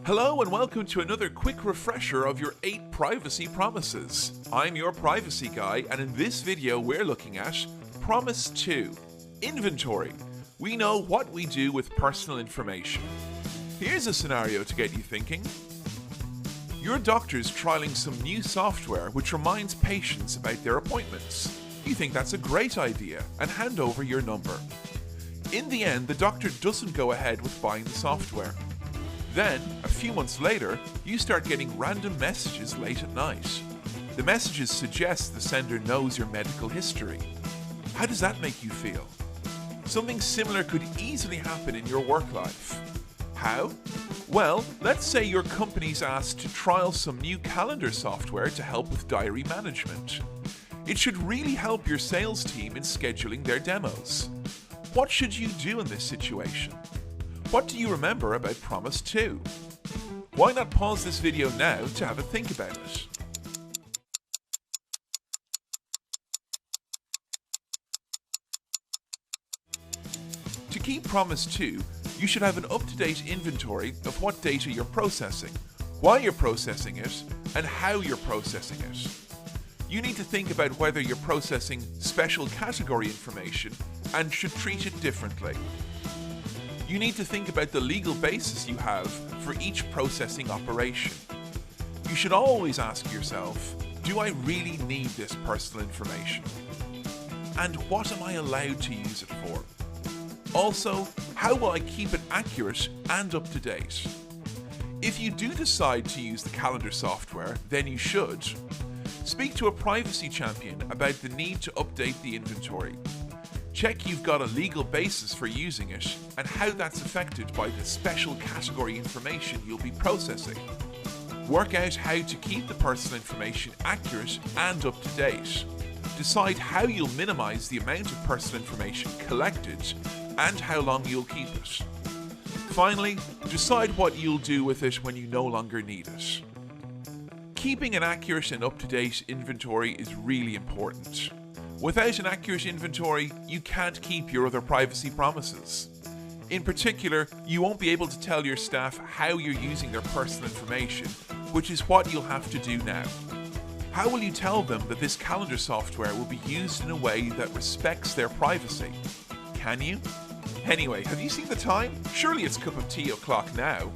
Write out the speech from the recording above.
Hello and welcome to another quick refresher of your 8 privacy promises. I'm your privacy guy, and in this video we're looking at Promise 2, Inventory. We know what we do with personal information. Here's a scenario to get you thinking. Your doctor's trialing some new software which reminds patients about their appointments. You think that's a great idea and hand over your number. In the end, the doctor doesn't go ahead with buying the software. Then, a few months later, you start getting random messages late at night. The messages suggest the sender knows your medical history. How does that make you feel? Something similar could easily happen in your work life. How? Well, let's say your company's asked to trial some new calendar software to help with diary management. It should really help your sales team in scheduling their demos. What should you do in this situation? What do you remember about Promise 2? Why not pause this video now to have a think about it? To keep Promise 2, you should have an up-to-date inventory of what data you're processing, why you're processing it, and how you're processing it. You need to think about whether you're processing special category information and should treat it differently. You need to think about the legal basis you have for each processing operation. You should always ask yourself, do I really need this personal information? And what am I allowed to use it for? Also, how will I keep it accurate and up to date? If you do decide to use the calendar software, then you should speak to a privacy champion about the need to update the inventory. Check you've got a legal basis for using it and how that's affected by the special category information you'll be processing. Work out how to keep the personal information accurate and up to date. Decide how you'll minimize the amount of personal information collected and how long you'll keep it. Finally, decide what you'll do with it when you no longer need it. Keeping an accurate and up-to-date inventory is really important. Without an accurate inventory, you can't keep your other privacy promises. In particular, you won't be able to tell your staff how you're using their personal information, which is what you'll have to do now. How will you tell them that this calendar software will be used in a way that respects their privacy? Can you? Anyway, have you seen the time? Surely it's cup of tea o'clock now.